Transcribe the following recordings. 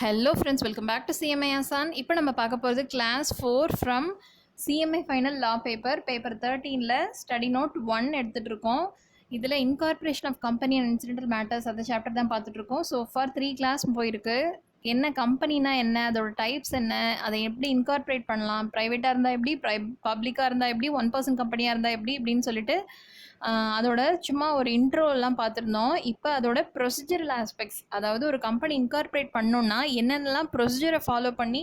Hello friends, welcome back to CMI Aasan. இப்போ நம்ம பார்க்க போகிறது class 4 from CMI final law paper 13ல் ஸ்டடி நோட் 1 எடுத்துகிட்டு இருக்கோம். இதில் incorporation of company and incidental matters அந்த சாப்டர் தான் பார்த்துட்ருக்கோம். ஸோ ஃபார் 3 கிளாஸ் போயிருக்கு. என்ன கம்பெனினா என்ன, அதோட டைப்ஸ் என்ன, அதை எப்படி இன்கார்பரேட் பண்ணலாம், ப்ரைவேட்டாக இருந்தால் எப்படி, பப்ளிக்காக இருந்தால் எப்படி, 1% கம்பெனியாக இருந்தால் எப்படி இப்படின்னு சொல்லிட்டு அதோட சும்மா ஒரு இன்ட்ரோலாம் பார்த்துருந்தோம். இப்போ அதோட ப்ரொசீஜரல் ஆஸ்பெக்ட்ஸ், அதாவது ஒரு கம்பெனி இன்கார்பரேட் பண்ணோன்னா என்னென்னலாம் ப்ரொசீஜரை ஃபாலோ பண்ணி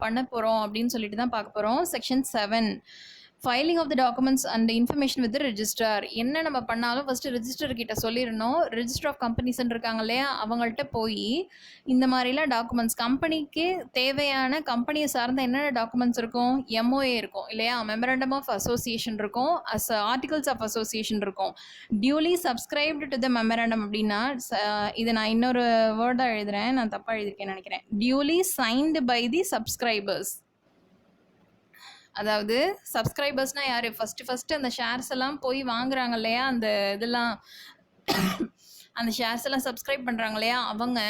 பண்ண போகிறோம் அப்படின்னு சொல்லிட்டு தான் பார்க்க போகிறோம். Section 7, filing of the documents and information with register. என்ன நம்ம பண்ணாலும் ஃபஸ்ட்டு ரெஜிஸ்டர் கிட்ட சொல்லிடணும். ரெஜிஸ்டர் ஆஃப் கம்பெனிஸ்ன்னு இருக்காங்க இல்லையா, அவங்கள்ட்ட போய் இந்த மாதிரிலாம் டாக்குமெண்ட்ஸ், கம்பெனிக்கு தேவையான கம்பெனியை சார்ந்த என்னென்ன டாக்குமெண்ட்ஸ் இருக்கும், எம்ஓஏ இருக்கும் இல்லையா, மெமரண்டம் ஆஃப் அசோசியேஷன் இருக்கும், ஆர்டிகல்ஸ் ஆஃப் அசோசியேஷன் இருக்கும், duly subscribed to the memorandum அப்படின்னா இதை நான் இன்னொரு வேர்டாக எழுதுகிறேன், நான் தப்பாக எழுதியிருக்கேன்னு நினைக்கிறேன். Duly signed by the subscribers. அதாவது சப்ஸ்கிரைபர்ஸ்னால் யார், ஃபஸ்ட்டு அந்த ஷேர்ஸ் எல்லாம் போய் வாங்குறாங்க இல்லையா, அந்த இதெல்லாம் அந்த ஷேர்ஸ் எல்லாம் சப்ஸ்கிரைப் பண்ணுறாங்க இல்லையா, அவங்க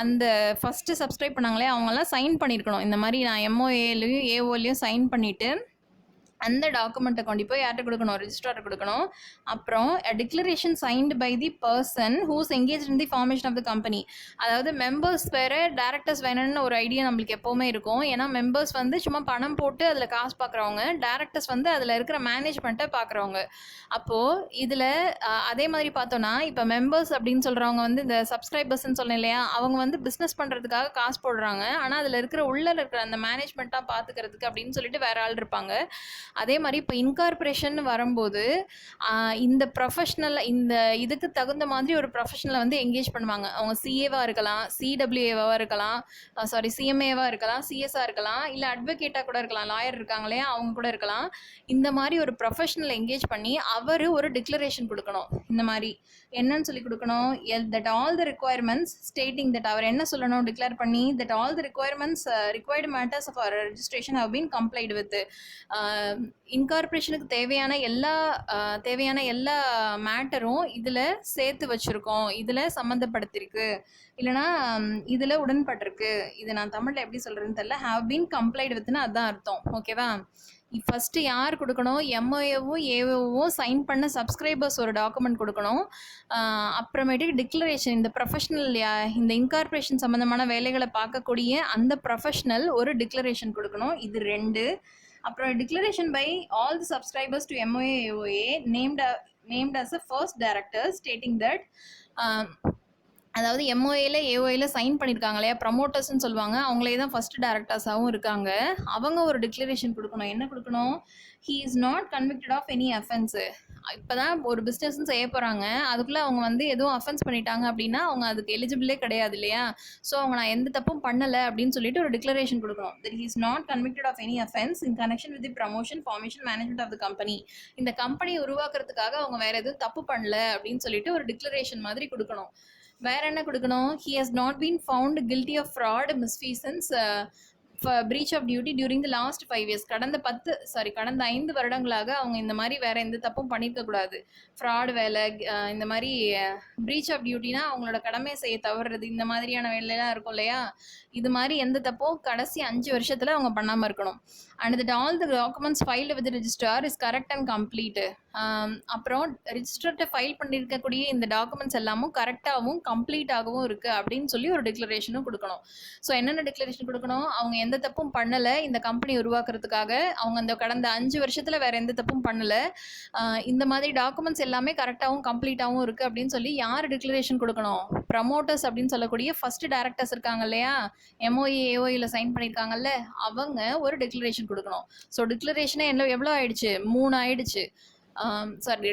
அந்த ஃபஸ்ட்டு சப்ஸ்கிரைப் பண்ணாங்களே அவங்கெல்லாம் சைன் பண்ணியிருக்கணும். இந்த மாதிரி நான் எம்ஓஏலையும் ஏஓலையும் சைன் பண்ணிவிட்டு அந்த டாக்குமெண்ட்டை கொண்டு போய் யார்கிட்ட கொடுக்கணும், ரெஜிஸ்ட்ரார்ட்ட கொடுக்கணும். அப்புறம் declaration signed by the person whose engage in the formation of the company. அதாவது மெம்பர்ஸ் வேறு டேரக்டர்ஸ் வேணும்னு ஒரு ஐடியா நம்மளுக்கு எப்போவுமே இருக்கும். ஏன்னா மெம்பர்ஸ் வந்து சும்மா பணம் போட்டு அதில் காசு பார்க்குறவங்க, டேரக்டர்ஸ் வந்து அதில் இருக்கிற மேனேஜ்மெண்ட்டை பார்க்குறவங்க. அப்போது இதில் அதே மாதிரி பார்த்தோன்னா, இப்போ மெம்பர்ஸ் அப்படின்னு சொல்கிறவங்க வந்து இந்த சப்ஸ்கிரைபர்ஸ்ன்னு சொன்னேன் இல்லையா, அவங்க வந்து பிஸ்னஸ் பண்ணுறதுக்காக காசு போடுறாங்க. ஆனால் அதில் இருக்கிற உள்ளே இருக்கிற அந்த மேனேஜ்மெண்ட்டாக பார்த்துக்கிறதுக்கு அப்படின்னு சொல்லிட்டு வேறு ஆள் இருப்பாங்க. அதே மாதிரி இப்போ இன்கார்பரேஷன் வரும்போது இந்த ப்ரொஃபஷ்னல், இந்த இதுக்கு தகுந்த மாதிரி ஒரு ப்ரொஃபஷனலை வந்து எங்கேஜ் பண்ணுவாங்க. அவங்க சிஏவாக இருக்கலாம், சிடபிள்யூஏவாக இருக்கலாம், சிஎம்ஏவாக இருக்கலாம், சிஎஸ்ஆ இருக்கலாம், இல்லை அட்வொகேட்டாக கூட இருக்கலாம், லாயர் இருக்காங்களே அவங்க கூட இருக்கலாம். இந்த மாதிரி ஒரு ப்ரொஃபஷனலை எங்கேஜ் பண்ணி அவர் ஒரு டிக்ளரேஷன் கொடுக்கணும். இந்த மாதிரி என்னன்னு சொல்லி கொடுக்கணும், that all the requirements stating that, அவர் என்ன சொல்லணும் டிக்ளேர் பண்ணி, that all the requirements required matters of registration have been complied with. இன்கார்பரேஷனுக்கு தேவையான எல்லா மேட்டரும் இதில் சேர்த்து வச்சுருக்கோம், இதில் சம்மந்தப்படுத்திருக்கு, இல்லைனா இதில் உடன்பட்டிருக்கு. இது நான் தமிழில் எப்படி சொல்கிறேன்னு தெரியல. ஹாவ் பீன் கம்ப்ளைட் வித்னு அதுதான் அர்த்தம். ஓகேவா? ஃபஸ்ட்டு யார் கொடுக்கணும், எம்ஓஏவும் ஏஓவும் சைன் பண்ண சப்ஸ்கிரைபர்ஸ் ஒரு டாக்குமெண்ட் கொடுக்கணும். அப்புறமேட்டுக்கு டிக்ளரேஷன், இந்த ப்ரொஃபஷ்னல், இந்த இன்கார்பரேஷன் சம்மந்தமான வேலைகளை பார்க்கக்கூடிய அந்த ப்ரொஃபஷ்னல் ஒரு டிக்ளரேஷன் கொடுக்கணும். இது 2. அப்புறம் declaration by all the subscribers to MOA AOA named as a first director stating that, அதாவது எம்ஓஏல ஏஓஏல சைன் பண்ணியிருக்காங்க இல்லையா, ப்ரமோட்டர்ஸ்ன்னு சொல்லுவாங்க, அவங்களே தான் ஃபர்ஸ்ட் டைரக்டர்ஸாகவும் இருக்காங்க. அவங்க ஒரு டிக்ளரேஷன் கொடுக்கணும். என்ன கொடுக்கணும், he is not convicted of any offence. இப்போ தான் ஒரு பிஸ்னஸ்ன்னு செய்ய போகிறாங்க, அதுக்குள்ளே அவங்க வந்து எதுவும் அஃபென்ஸ் பண்ணிட்டாங்க அப்படின்னா அவங்க அதுக்கு எலிஜிபிளே கிடையாது இல்லையா. ஸோ அவங்க நான் எந்த தப்பும் பண்ணலை அப்படின்னு சொல்லிட்டு ஒரு டிக்ளரேஷன் கொடுக்கணும். That he is not convicted of any offence in connection with the promotion, formation, management of the company. இந்த கம்பெனியை உருவாக்குறதுக்காக அவங்க வேறு எதுவும் தப்பு பண்ணல அப்படின்னு சொல்லிட்டு ஒரு டிக்ளரேஷன் மாதிரி கொடுக்கணும். வேற என்ன கொடுக்கணும், he has not been found guilty of fraud, misfeasance, breach of duty during the last 5 years. கடந்த 5 வருடங்களாக அவங்க இந்த மாதிரி வேற எந்த தப்பும் பண்ணியிருக்கக்கூடாது. ஃப்ராட் வேலை, இந்த மாதிரி பிரீச் ஆஃப் டியூட்டினா அவங்களோட கடமையை செய்ய தவறுறது, இந்த மாதிரியான வேலையெல்லாம் இருக்கும் இல்லையா, இது மாதிரி எந்த தப்பும் கடைசி 5 வருஷத்தில் அவங்க பண்ணாமல் இருக்கணும். And that all the documents filed with registrar is correct and complete. அப்புறம் ரெஜிஸ்டர்கிட்ட ஃபைல் பண்ணியிருக்கக்கூடிய இந்த டாக்குமெண்ட்ஸ் எல்லாமும் கரெக்டாகவும் கம்ப்ளீட்டாகவும் இருக்குது அப்படின்னு சொல்லி ஒரு டிக்ளரேஷனும் கொடுக்கணும். ஸோ என்னென்ன டிக்ளரேஷன் கொடுக்கணும், அவங்க எந்த தப்பும் பண்ணலை, இந்த கம்பெனி உருவாக்குறதுக்காக அவங்க அந்த கடந்த 5 வருஷத்தில் வேறு எந்த தப்பும் பண்ணலை, இந்த மாதிரி டாக்குமெண்ட்ஸ் எல்லாமே கரெக்டாகவும் கம்ப்ளீட்டாகவும் இருக்குது அப்படின்னு சொல்லி யார் டிக்ளரேஷன் கொடுக்கணும், ப்ரமோட்டர்ஸ் அப்படின்னு சொல்லக்கூடிய ஃபர்ஸ்ட் டைரக்டர்ஸ் இருக்காங்க இல்லையா, எம்ஓஏ ஏஓஏல சைன் பண்ணியிருக்காங்கல்ல, அவங்க ஒரு டிக்ளரேஷன் கொடுக்கணும். ஸோ டிக்ளரேஷனே எவ்வளோ ஆயிடுச்சு, 3 ஆயிடுச்சு,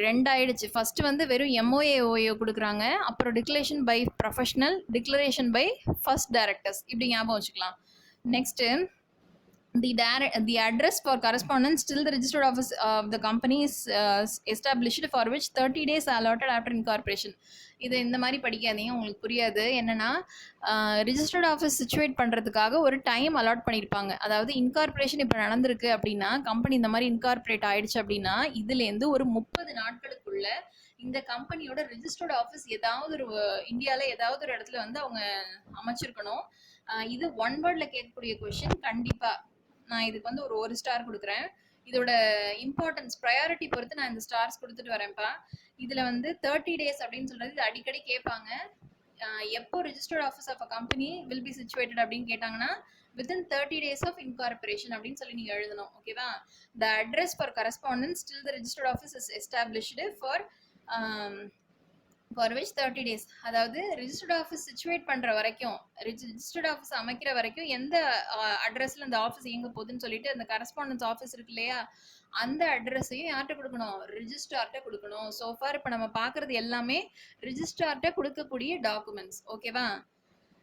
2 ஆயிடுச்சு. ஃபஸ்ட்டு வந்து வெறும் எம்ஓஏஓஏ கொடுக்குறாங்க, அப்புறம் declaration by professional, declaration by first directors, இப்படி ஞாபகம் வச்சுக்கலாம். Next the address for correspondence till the registered office of the company is established for which 30 days allotted after incorporation. இது இந்த மாதிரி படிக்காதீங்க, உங்களுக்கு புரியாது. என்னென்னா ரிஜிஸ்டர்ட் ஆஃபீஸ் சிச்சுவேட் பண்ணுறதுக்காக ஒரு டைம் அலாட் பண்ணியிருப்பாங்க. அதாவது இன்கார்பரேஷன் இப்போ நடந்திருக்கு அப்படின்னா, கம்பெனி இந்த மாதிரி இன்கார்பரேட் ஆகிடுச்சு அப்படின்னா, இதுலேருந்து ஒரு 30 நாட்களுக்குள்ள இந்த கம்பெனியோட ரிஜிஸ்டர்ட் ஆஃபீஸ் ஏதாவது ஒரு இந்தியாவில் ஏதாவது ஒரு இடத்துல வந்து அவங்க அமைச்சிருக்கணும். இது ஒன் வேர்டில் கேட்கக்கூடிய கொஷின். கண்டிப்பாக நான் இதுக்கு வந்து ஒரு ஸ்டார் கொடுக்குறேன். இதோட இம்பார்ட்டன்ஸ் ப்ரையாரிட்டி பொறுத்து நான் இந்த ஸ்டார்ஸ் கொடுத்துட்டு வரேன்ப்பா. இதில் வந்து 30 days அப்படின்னு சொல்கிறது இது அடிக்கடி கேட்பாங்க. எப்போ registered office of a company will be situated அப்படின்னு கேட்டாங்கன்னா within 30 days of incorporation அப்படின்னு சொல்லி நீங்கள் எழுதணும். ஓகேவா? the address for correspondence till the registered office is established for which 30 days. அதாவது ரிஜிஸ்டர்ட் ஆஃபீஸ் சிச்சுவேட் பண்ணுற வரைக்கும், ரிஜிஸ்டர்ட் ஆஃபீஸ் அமைக்கிற வரைக்கும் எந்த அட்ரஸில் இந்த ஆஃபீஸ் இயங்க போகுதுன்னு சொல்லிட்டு அந்த கரஸ்பாண்டன்ஸ் ஆஃபீஸ் இருக்கு இல்லையா, அந்த அட்ரஸையும் யார்கிட்ட கொடுக்கணும்? ரிஜிஸ்ட்ரார்கிட்ட கொடுக்கணும். சோஃபார் இப்போ நம்ம பார்க்குறது எல்லாமே ரிஜிஸ்ட்ரார்கிட்ட கொடுக்கக்கூடிய டாக்குமெண்ட்ஸ். ஓகேவா?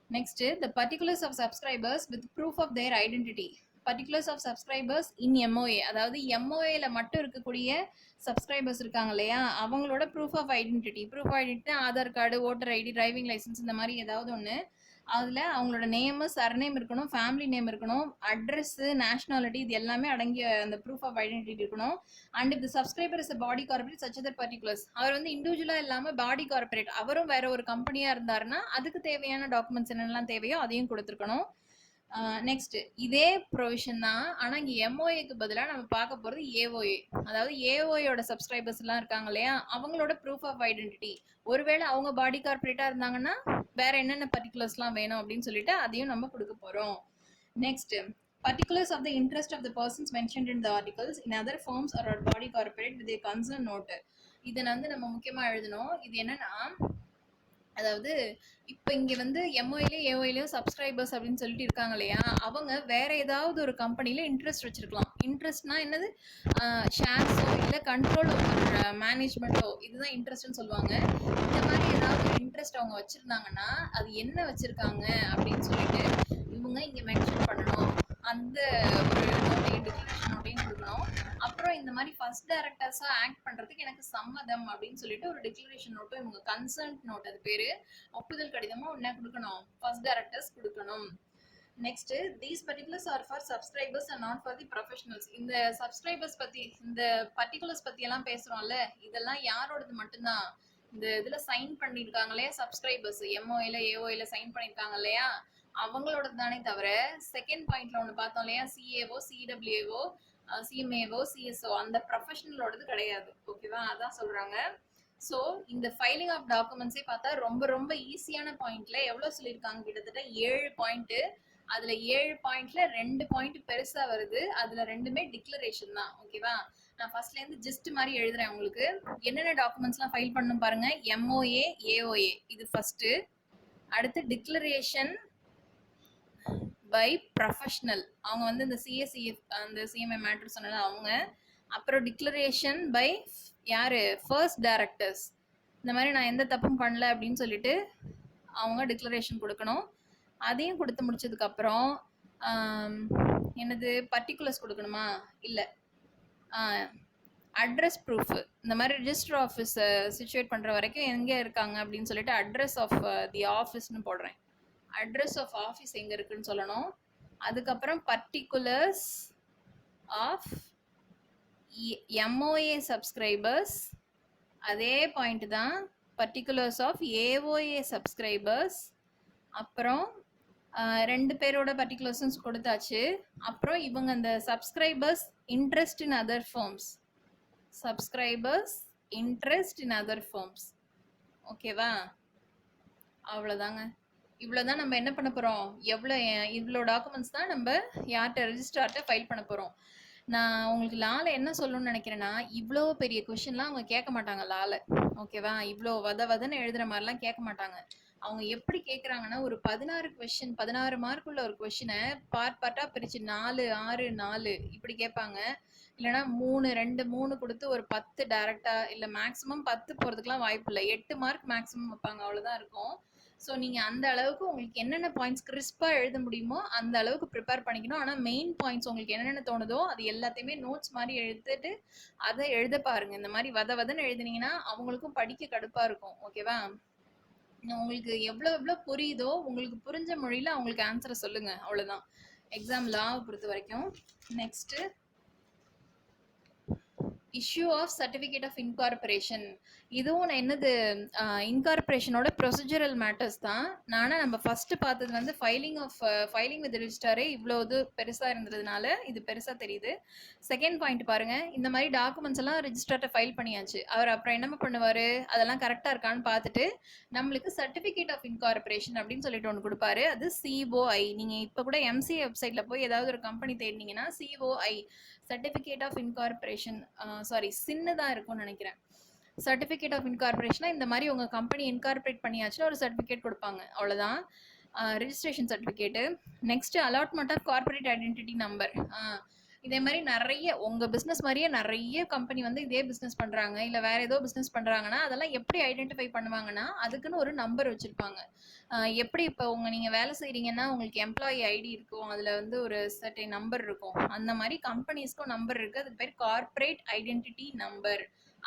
Next, the particulars of subscribers with proof of their identity. particulars of subscribers in MOA. அதாவது MOAல மட்டும் இருக்கக்கூடிய சப்ஸ்கிரைபர்ஸ் இருக்காங்க இல்லையா, அவங்களோட proof of identity. Proof of identity Aadhaar card, voter ID, driving licence, இந்த மாதிரி ஏதாவது ஒன்று. அதில் அவங்களோட நேமு, சர்நேம் இருக்கணும், ஃபேமிலி நேம் இருக்கணும், அட்ரஸ்ஸு, நேஷ்னாலிட்டி, இது எல்லாமே அடங்கிய அந்த ப்ரூஃப் ஆஃப் ஐடென்டிட்டி இருக்கணும். அண்ட் இந்த subscriber is body corporate such other particulars. அவர் வந்து இண்டிவிஜுவலாக இல்லாமல் பாடி கார்பரேட், அவரும் வேற ஒரு கம்பெனியாக இருந்தாருன்னா அதுக்கு தேவையான டாக்குமெண்ட்ஸ் என்னெல்லாம் தேவையோ அதையும் கொடுத்துருக்கணும். நெக்ஸ்ட், இதே ப்ரொவிஷன் தான், ஆனால் இங்கே எம்ஓஏக்கு பதிலாக நம்ம பார்க்க போகிறது ஏஓஏ. அதாவது ஏஓஏயோட சப்ஸ்கிரைபர்ஸ் எல்லாம் இருக்காங்க இல்லையா, அவங்களோட ப்ரூஃப் ஆஃப் ஐடென்டிட்டி. ஒருவேளை அவங்க பாடி கார்பரேட்டாக இருந்தாங்கன்னா வேற என்னென்ன பர்டிகுலர்ஸ்லாம் வேணும் அப்படின்னு சொல்லிட்டு அதையும் நம்ம கொடுக்க போகிறோம். Next, particulars of the interest of the persons mentioned in the articles in other firms or body corporate with a concern note. இதை வந்து நம்ம முக்கியமாக எழுதணும். இது என்னன்னா, அதாவது இப்போ இங்கே வந்து எம்ஓஏலையும் ஏஓஏலையும் சப்ஸ்கிரைபர்ஸ் அப்படின்னு சொல்லிட்டு இருக்காங்க இல்லையா, அவங்க வேற ஏதாவது ஒரு கம்பெனியில் இன்ட்ரெஸ்ட் வச்சிருக்கலாம். இன்ட்ரெஸ்ட்னா என்னது? ஷேர்ஸோ இல்லை கண்ட்ரோல் ஓவர் மேனேஜ்மெண்ட்டோ, இதுதான் இன்ட்ரெஸ்ட்னு சொல்லுவாங்க. இந்த மாதிரி ஏதாவது ஒரு இன்ட்ரெஸ்ட் அவங்க வச்சுருந்தாங்கன்னா அது என்ன வச்சுருக்காங்க அப்படின்னு சொல்லிட்டு இவங்க இங்கே மென்ஷன் பண்ணணும். அந்த ஒரு நோட்டையும் டிக்ளரேஷன் நோட்டையும் கொடுக்கணும். அப்புறம் இந்த மாதிரி ஃபர்ஸ்ட் டைரக்டர்ஸாக ஆக்ட் பண்ணுறதுக்கு எனக்கு சம்மதம் அப்படின்னு சொல்லிட்டு ஒரு டிக்ளரேஷன் நோட்டும் இவங்க கன்சர்ன்ட் நோட், அது பேர் ஒப்புதல் கடிதமும் என்ன கொடுக்கணும்? ஃபர்ஸ்ட் டைரக்டர்ஸ் கொடுக்கணும். Next, these particulars are for subscribers and not for the professionals. இந்த சப்ஸ்கிரைபர்ஸ் பற்றி, இந்த பர்டிகுலர்ஸ் பற்றி எல்லாம் பேசுகிறோம்ல, இதெல்லாம் யாரோடது மட்டும்தான்? இந்த இதில் சைன் பண்ணியிருக்காங்க இல்லையா சப்ஸ்கிரைபர்ஸ், எம்ஓஏல ஏஓஏல சைன் பண்ணியிருக்காங்க இல்லையா, அவங்களோட தானே தவிர செகண்ட் பாயிண்ட்ல ஒன்று பார்த்தோம் இல்லையா, சிஏஓ, சிடபிள்யூஓ, சிஎம்ஏஓ, சிஎஸ்ஓ, அந்த ப்ரொஃபஷனலோடது கிடையாது. ஓகேவா? அதான் சொல்றாங்க. ஸோ இந்த ஃபைலிங் ஆஃப் டாக்குமெண்ட்ஸே பார்த்தா ரொம்ப ரொம்ப ஈஸியான பாயிண்ட்ல எவ்வளோ சொல்லியிருக்காங்க, கிட்டத்தட்ட 7 பாயிண்ட். அதில் 7 பாயிண்ட்ல 2 பாயிண்ட் பெருசாக வருது. அதில் 2மே டிக்ளரேஷன் தான். ஓகேவா? நான் ஃபர்ஸ்ட்லேருந்து ஜஸ்ட் மாதிரி எழுதுறேன் உங்களுக்கு. என்னென்ன டாக்குமெண்ட்ஸ்லாம் ஃபைல் பண்ணணும் பாருங்க. எம்ஓஏ, ஏஓஏ, இது ஃபர்ஸ்ட். அடுத்து டிக்ளரேஷன் பை ப்ரொஃபஷனல், அவங்க வந்து இந்த சிஎஸ்சிஎஃப் அந்த சிஎம்ஐ மேட்ரு சொன்னால அவங்க. அப்புறம் டிக்ளரேஷன் பை யார்? First directors. இந்த மாதிரி நான் எந்த தப்பும் பண்ணல அப்படின்னு சொல்லிட்டு அவங்க டிக்ளரேஷன் கொடுக்கணும். அதையும் கொடுத்து முடிச்சதுக்கப்புறம் என்னது பர்டிகுலர்ஸ் கொடுக்கணுமா? இல்லை, அட்ரஸ் ப்ரூஃப். இந்த மாதிரி ரிஜிஸ்டர் ஆஃபீஸ் சிச்சுவேட் பண்ணுற வரைக்கும் எங்கே இருக்காங்க அப்படின்னு சொல்லிட்டு அட்ரஸ் ஆஃப் தி ஆஃபீஸ்னு போடுறேன். அட்ரஸ் ஆஃப் ஆஃபீஸ் எங்கே இருக்குன்னு சொல்லணும். அதுக்கப்புறம் பர்டிகுலர்ஸ் ஆஃப் எம்ஓஏ சப்ஸ்கிரைபர்ஸ், அதே பாயிண்ட் தான். பர்டிகுலர்ஸ் ஆஃப் ஏஓஏ சப்ஸ்கிரைபர்ஸ், அப்புறம் 2 பேரோட பர்டிகுலர்ஸும் கொடுத்தாச்சு. அப்புறம் இவங்க அந்த subscribers interest in other firms, subscribers interest in other firms. ஓகேவா? அவ்வளோதாங்க. இவ்வளோதான் நம்ம என்ன பண்ண போகிறோம், இவ்வளோ டாக்குமெண்ட்ஸ் தான் நம்ம யார்கிட்ட ரிஜிஸ்ட்ரார்கிட்ட ஃபைல் பண்ண போகிறோம். நான் உங்களுக்கு லால என்ன சொல்லணும்னு நினைக்கிறேன்னா, இவ்வளோ பெரிய கொஷின்லாம் அவங்க கேட்க மாட்டாங்க லால. ஓகேவா? இவ்வளோ வதன்னு எழுதுகிற மாதிரிலாம் கேட்க மாட்டாங்க. அவங்க எப்படி கேட்குறாங்கன்னா, ஒரு 16 மார்க் உள்ள ஒரு கொஷினை பார்ட்டாக பிரித்து 4, 6, 4 இப்படி கேட்பாங்க. இல்லைனா 3, 2, 3 கொடுத்து ஒரு 10 டைரெக்டாக, இல்லை மேக்ஸிமம் 10 போகிறதுக்குலாம் வாய்ப்பு இல்லை. 8 மார்க் மேக்ஸிமம் வைப்பாங்க, அவ்வளோதான் இருக்கும். ஸோ நீங்கள் அந்த அளவுக்கு உங்களுக்கு என்னென்ன பாயிண்ட்ஸ் கிறிஸ்பாக எழுத முடியுமோ அந்த அளவுக்கு ப்ரிப்பேர் பண்ணிக்கணும். ஆனால் மெயின் பாயிண்ட்ஸ் உங்களுக்கு என்னென்ன தோணுதோ அது எல்லாத்தையுமே நோட்ஸ் மாதிரி எடுத்துட்டு அதை எழுத பாருங்கள். இந்த மாதிரி வதன்னு எழுதுனீங்கன்னா அவங்களுக்கும் படிக்க கடுப்பாக இருக்கும். ஓகேவா? உங்களுக்கு எவ்வளோ புரியுதோ உங்களுக்கு புரிஞ்ச மொழியில் அவங்களுக்கு ஆன்சரை சொல்லுங்கள். அவ்வளோதான் எக்ஸாம் லாவை பொறுத்த வரைக்கும். Next issue of certificate of incorporation. இதுவும் நான் என்னது இன்கார்பரேஷனோட ப்ரொசீஜரல் மேட்டர்ஸ் தான். நானா நம்ம ஃபர்ஸ்ட் பார்த்தது வந்து ஃபைலிங் வித் ரிஜிஸ்டரே இவ்வளோ இது பெருசாக இருந்ததுனால இது பெருசாக தெரியுது. செகண்ட் பாயிண்ட் பாருங்க, இந்த மாதிரி டாக்குமெண்ட்ஸ் எல்லாம் ரிஜிஸ்டர்ட்ட ஃபைல் பண்ணியாச்சு. அவர் அப்புறம் என்ன பண்ணுவார், அதெல்லாம் கரெக்டாக இருக்கான்னு பார்த்துட்டு நம்மளுக்கு சர்டிஃபிகேட் ஆஃப் இன்கார்பரேஷன் அப்படின்னு சொல்லிட்டு ஒன்று கொடுப்பாரு. அது சிஓஐ. நீங்கள் இப்போ கூட எம்சிஏ வெப்சைட்டில் போய் ஏதாவது ஒரு கம்பெனி தேடினீங்கன்னா COI certificate of incorporation, sorry CIN தான் இருக்கும்னு நினைக்கிறேன். சர்டிஃபிகேட் ஆஃப் இன்கார்பரேஷனா இந்த மாதிரி உங்கள் கம்பெனி இன்கார்பரேட் பண்ணியாச்சுன்னா ஒரு சர்டிஃபிகேட் கொடுப்பாங்க, அவ்வளோதான். Registration certificate. Next allotment of corporate identity number. இதே மாதிரி நிறைய உங்கள் பிஸ்னஸ் மாதிரியே நிறைய கம்பெனி வந்து இதே பிஸ்னஸ் பண்ணுறாங்க இல்லை வேற ஏதோ பிஸ்னஸ் பண்ணுறாங்கன்னா அதெல்லாம் எப்படி ஐடென்டிஃபை பண்ணுவாங்கன்னா அதுக்குன்னு ஒரு நம்பர் வச்சுருப்பாங்க. எப்படி இப்போ நீங்கள் வேலை செய்கிறீங்கன்னா உங்களுக்கு எம்ப்ளாயி ஐடி இருக்கும், அதில் வந்து ஒரு சர்டைன் நம்பர் இருக்கும். அந்த மாதிரி கம்பெனிஸ்க்கும் நம்பர் இருக்குது, அதுக்கு பேர் கார்பரேட் ஐடென்டிட்டி நம்பர்.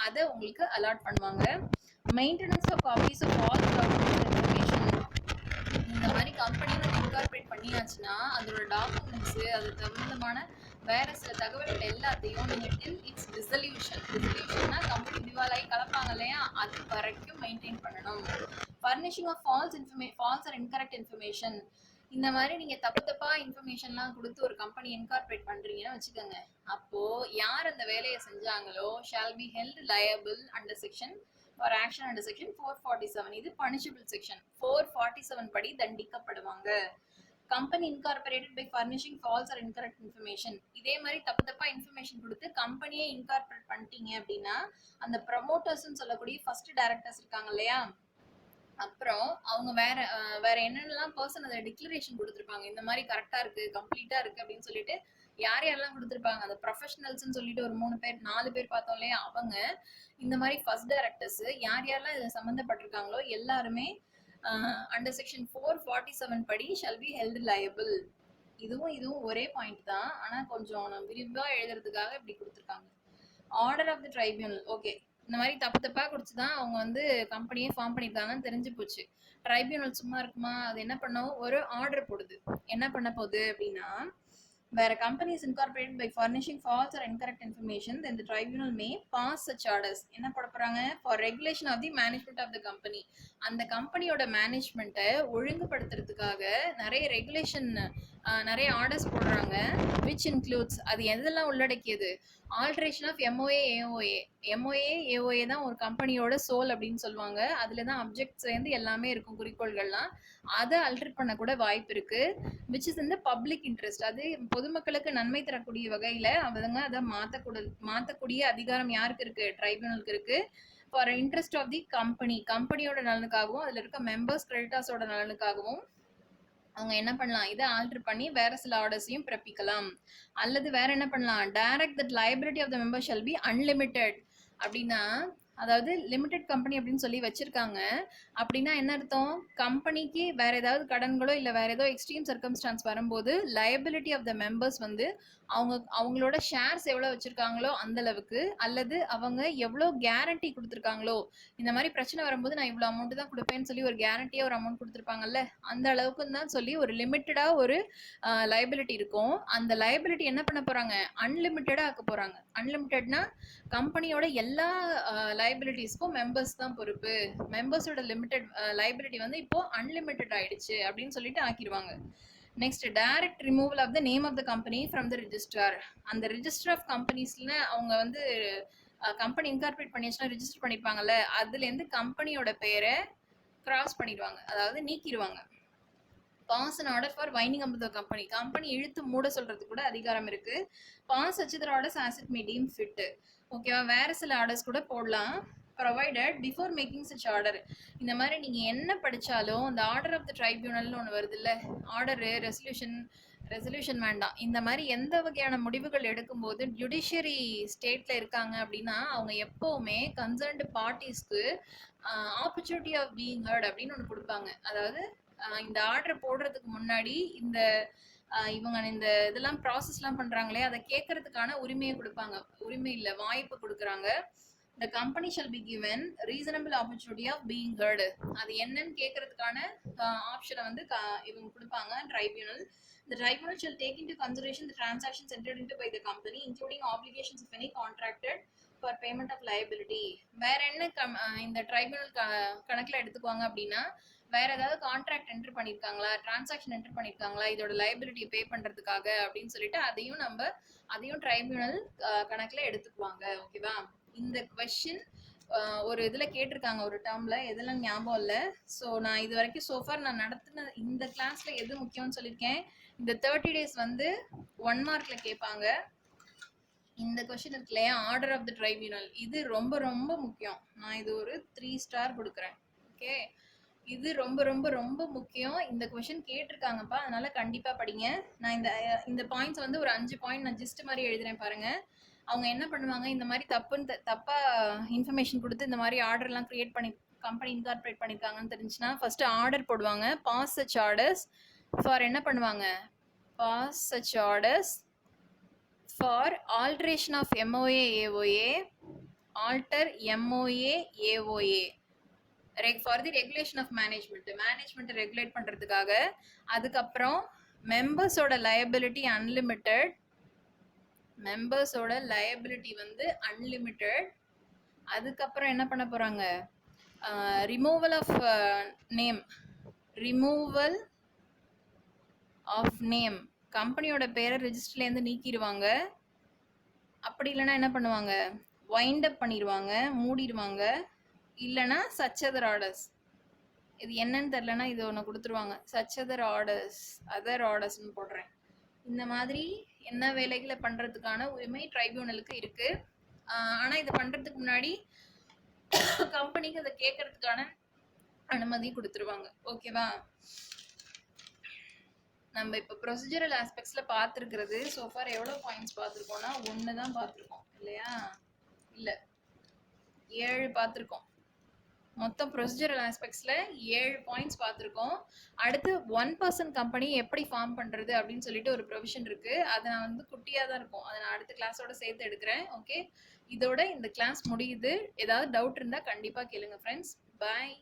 அதை உங்களுக்கு அலாட் பண்ணுவாங்க. Maintenance of copies of all government information. இந்த மாதிரி கம்பெனி வந்து இன்கார்பரேட் பண்ணியாச்சுன்னா அதோட டாக்குமெண்ட்ஸு அது சம்மந்தமான வேற சில தகவல்கள் எல்லாத்தையும் நீங்கள் டில் இட்ஸ் டிசல்யூஷன்னா கம்பெனி திவாலாகி கலப்பாங்க இல்லையா, அது வரைக்கும் மெயின்டைன் பண்ணணும். Furnishing of false or incorrect information. இந்த மாதிரி நீங்கள் தப்பா இன்ஃபர்மேஷன்லாம் கொடுத்து ஒரு கம்பெனி இன்கார்பரேட் பண்ணுறீங்கன்னு வச்சுக்கோங்க. அப்போது யார் அந்த வேலையை செஞ்சாங்களோ shall be held liable under section for action under section 447. இது punishable section. 447 படி தண்டிக்கப்படுவாங்க. Company incorporated by furnishing false or incorrect information. இதே மாதிரி தப்பா இன்ஃபர்மேஷன் கொடுத்து கம்பெனியே இன்கார்பரேட் பண்ணிட்டீங்க அப்படின்னா அந்த ப்ரமோட்டர்ஸ்ன்னு சொல்லக்கூடிய ஃபர்ஸ்ட் டைரக்டர்ஸ் இருக்காங்க இல்லையா, அப்புறம் அவங்க வேற என்னென்னலாம் பர்சன் அதை டிக்ளரேஷன் கொடுத்துருப்பாங்க, இந்த மாதிரி கரெக்டாக இருக்கு கம்ப்ளீட்டாக இருக்கு அப்படின்னு சொல்லிட்டு யார் யாரெல்லாம் கொடுத்துருப்பாங்க, அந்த ப்ரொஃபஷனல்ஸ்ன்னு சொல்லிட்டு ஒரு 4 பேர் பார்த்தோம் இல்லையா, அவங்க இந்த மாதிரி ஃபர்ஸ்ட் டைரக்டர்ஸ் யார் யாரெல்லாம் இதில் சம்மந்தப்பட்டிருக்காங்களோ எல்லாருமே அண்டர் செக்ஷன் 447 படி ஷால் பி ஹெல்ட் லயபிள். இதுவும் ஒரே பாயிண்ட் தான், ஆனால் கொஞ்சம் விரிவாக எழுதுறதுக்காக இப்படி கொடுத்துருக்காங்க. Order of the tribunal. Okay, இந்த மாதிரி தப்பா குடிச்சு தான் அவங்க வந்து கம்பெனியே ஃபார்ம் பண்ணியிருக்காங்கன்னு தெரிஞ்சு போச்சு. ட்ரைபியூனல் சும்மா இருக்குமா, அது என்ன பண்ணோம், ஒரு ஆர்டர் போடுது. என்ன பண்ண போகுது அப்படின்னா, where a company is incorporated by furnishing false or incorrect information, then the tribunal may pass such orders. என்ன போட போறாங்க, for regulation of the management of the company. அந்த கம்பெனியோட மேனேஜ்மெண்ட்டை ஒழுங்குபடுத்துறதுக்காக நிறைய ரெகுலேஷன் நிறைய ஆர்டர்ஸ் போடுறாங்க. which includes, அது எதெல்லாம் உள்ளடக்கியது, ஆல்ட்ரேஷன் ஆஃப் எம்ஓஏ தான் ஒரு கம்பெனியோட சோல் அப்படின்னு சொல்லுவாங்க. அதில் தான் அப்ஜெக்ட் சேர்ந்து எல்லாமே இருக்கும், குறிக்கோள்கள்லாம். அதை அல்டர் பண்ண கூட வாய்ப்பு இருக்கு. விச் இஸ் இந்த பப்ளிக் இன்ட்ரெஸ்ட், அது பொதுமக்களுக்கு நன்மை தரக்கூடிய வகையில் அவங்க அதை மாற்றக்கூடிய அதிகாரம் யாருக்கு இருக்கு, ட்ரைபியூனலுக்கு இருக்கு. ஃபார் இன்ட்ரெஸ்ட் ஆஃப் தி கம்பெனியோட நலனுக்காகவும் அதில் இருக்க மெம்பர்ஸ் கிரெடிட்டார்ஸோட நலனுக்காகவும் அவங்க என்ன பண்ணலாம், இதை ஆல்டர் பண்ணி வேற சில ஆர்டர்ஸையும் பிறப்பிக்கலாம். அல்லது வேற என்ன பண்ணலாம், direct that liability of the member shall be unlimited. அப்படின்னா அதாவது லிமிடெட் கம்பெனி அப்படின்னு சொல்லி வச்சிருக்காங்க. அப்படின்னா என்ன அர்த்தம், கம்பெனிக்கு வேற ஏதாவது கடன்களோ இல்லை வேற ஏதோ எக்ஸ்ட்ரீம் சர்க்கம்ஸ்டான்ஸ் வரும்போது லயபிலிட்டி ஆஃப் த மெம்பர்ஸ் வந்து அவங்களோட ஷேர்ஸ் எவ்வளோ வச்சிருக்காங்களோ அந்த அளவுக்கு, அல்லது அவங்க எவ்வளோ கேரண்டி கொடுத்துருக்காங்களோ, இந்த மாதிரி பிரச்சனை வரும்போது நான் இவ்வளோ அமௌண்ட் தான் கொடுப்பேன்னு சொல்லி ஒரு கேரண்டியாக ஒரு அமௌண்ட் கொடுத்துருப்பாங்கல்ல, அந்த அளவுக்கு தான் சொல்லி ஒரு லிமிட்டடாக ஒரு லயபிலிட்டி இருக்கும். அந்த லயபிலிட்டி என்ன பண்ண போகிறாங்க, அன்லிமிட்டடாக ஆக்க போகிறாங்க. அன்லிமிட்டட்னா கம்பெனியோட எல்லா லைபிலிட்டிஸ்க்கும் மெம்பர்ஸ் தான் பொறுப்பு, மெம்பர்ஸோட லிமிடெட் லைபிலிட்டி வந்து இப்போ அன்லிமிட்டட் ஆயிடுச்சு அப்படின்னு சொல்லிட்டு ஆக்கிடுவாங்க. Next, direct removal of the name of the company from the register. அந்த ரிஜிஸ்டர் ஆஃப் கம்பெனிஸ்ல அவங்க வந்து கம்பெனி இன்கார்பரேட் பண்ணிச்சுன்னா ரிஜிஸ்டர் பண்ணிப்பாங்கல்ல, அதுலேருந்து கம்பெனியோட பேரை கிராஸ் பண்ணிடுவாங்க, அதாவது நீக்கிடுவாங்க. Pass and order for winding up the company இழுத்து மூட சொல்றதுக்கு கூட அதிகாரம் இருக்கு. Pass such orders as it may deem fit. ஓகேவா, வேற சில ஆர்டர்ஸ் கூட போடலாம். Provided before making such order. இந்த மாதிரி நீங்கள் என்ன படித்தாலும் இந்த ஆர்டர் ஆஃப் த ட்ரைபியூனல்னு ஒன்று வருது இல்லை, ஆர்டரு ரெசல்யூஷன் வேண்டாம். இந்த மாதிரி எந்த வகையான முடிவுகள் எடுக்கும்போது ஜுடிஷியரி ஸ்டேட்டில் இருக்காங்க அப்படின்னா அவங்க எப்போவுமே கன்சர்ன்டு பார்ட்டிஸ்க்கு ஆப்பர்ச்சுனிட்டி ஆஃப் பீயிங் ஹர்ட் அப்படின்னு ஒன்று கொடுப்பாங்க. அதாவது இந்த ஆர்டர் போடுறதுக்கு முன்னாடி இவங்க இந்த இதெல்லாம் ப்ராசஸ்லாம் பண்ணுறாங்களே அதை கேட்கறதுக்கான உரிமையை கொடுப்பாங்க, உரிமை இல்லை வாய்ப்பு கொடுக்குறாங்க. The company shall be given reasonable opportunity of being heard. அது என்னன்னு கேட்கறதுக்கான ஆப்ஷனை வந்து இவங்க கொடுப்பாங்க tribunal. The tribunal shall take into consideration the transactions entered into by the company, including obligations of any contracted for payment of liability. வேற என்ன இந்த tribunal கணக்குல எடுத்துக்குவாங்க அப்படின்னா, வேற ஏதாவது கான்ட்ராக்ட் என்டர் பண்ணிருக்காங்களா, டிரான்சாக்ஷன் என்டர் பண்ணிருக்காங்களா இதோட லைபிலிட்டியை பே பண்றதுக்காக அப்படின்னு சொல்லிட்டு அதையும் ட்ரைபுனல் கணக்குல எடுத்துக்குவாங்க. ஓகேவா? இந்த கொஸ்டின் ஒரு இதுல கேட்டிருக்காங்க, ஒரு டேர்ம்ல, எதெல்லாம் ஞாபகம் இல்லை. ஸோ நான் இது வரைக்கும் சோஃபார் நான் நடத்தின இந்த கிளாஸ்ல எது முக்கியம்னு சொல்லியிருக்கேன். இந்த 30 days வந்து 1 மார்க்ல கேட்பாங்க. இந்த கொஸ்டின் இருக்கு இல்லையா, ஆர்டர் ஆஃப் த ட்ரைபியூனல், இது ரொம்ப ரொம்ப முக்கியம். நான் இது ஒரு 3 ஸ்டார் கொடுக்குறேன். ஓகே, இது ரொம்ப ரொம்ப ரொம்ப முக்கியம். இந்த கொஸ்டின் கேட்டிருக்காங்கப்பா, அதனால கண்டிப்பா படிங்க. நான் இந்த பாயிண்ட்ஸ் வந்து ஒரு 5 பாயிண்ட் நான் ஜிஸ்ட் மாதிரி எழுதுறேன் பாருங்க. அவங்க என்ன பண்ணுவாங்க, இந்த மாதிரி தப்பா இன்ஃபர்மேஷன் கொடுத்து இந்த மாதிரி ஆர்டர்லாம் கிரியேட் பண்ணி கம்பெனி இன்கார்பரேட் பண்ணியிருக்காங்கன்னு தெரிஞ்சுன்னா ஃபர்ஸ்ட் ஆர்டர் போடுவாங்க. பாஸ் சச் ஆர்டர்ஸ் ஃபார் என்ன பண்ணுவாங்க, pass such orders for alteration of MOA AOA, alter MOA AOA for the regulation of management regulate பண்ணுறதுக்காக. அதுக்கப்புறம் மெம்பர்ஸோட லயபிலிட்டி அன்லிமிட்டெட், மெம்பர்ஸோட லயபிலிட்டி வந்து அன்லிமிட்டெட். அதுக்கப்புறம் என்ன பண்ண போகிறாங்க, removal of name, removal of name, கம்பெனியோட பேரை ரெஜிஸ்டர்லேருந்து நீக்கிடுவாங்க. அப்படி இல்லைன்னா என்ன பண்ணுவாங்க, வைண்ட் அப் பண்ணிடுவாங்க, மூடிடுவாங்க. இல்லைன்னா சச் அதர் ஆர்டர்ஸ், இது என்னன்னு தெரிலனா இது ஒன்று கொடுத்துருவாங்க, சச் அதர் ஆர்டர்ஸ்னு போடுறேன். இந்த மாதிரி என்ன வேலைகளை பண்ணுறதுக்கான உரிமை ட்ரைபியூனலுக்கு இருக்குது. ஆனால் இதை பண்ணுறதுக்கு முன்னாடி கம்பெனிக்கு அதை கேட்கறதுக்கான அனுமதி கொடுத்துருவாங்க. ஓகேவா? நம்ம இப்போ ப்ரொசீஜரல் ஆஸ்பெக்ட்ஸில் பார்த்துருக்கிறது சோஃபார் எவ்வளோ பாயிண்ட்ஸ் பார்த்துருக்கோம்னா 1 தான் பார்த்துருக்கோம் இல்லையா? இல்லை, 7 பார்த்துருக்கோம். மொத்தம் ப்ரொசீஜரல் ஆஸ்பெக்ட்ஸில் 7 பாயிண்ட்ஸ் பார்த்துருக்கோம். அடுத்து 1% கம்பெனி எப்படி ஃபார்ம் பண்ணுறது அப்படின்னு சொல்லிட்டு ஒரு ப்ரொவிஷன் இருக்குது. அதை நான் வந்து குட்டியாக தான் இருக்கும், அதை நான் அடுத்த கிளாஸோட சேர்த்து எடுக்கிறேன். ஓகே, இதோட இந்த கிளாஸ் முடியுது. ஏதாவது டவுட் இருந்தால் கண்டிப்பாக கேளுங்க ஃப்ரெண்ட்ஸ். பாய்.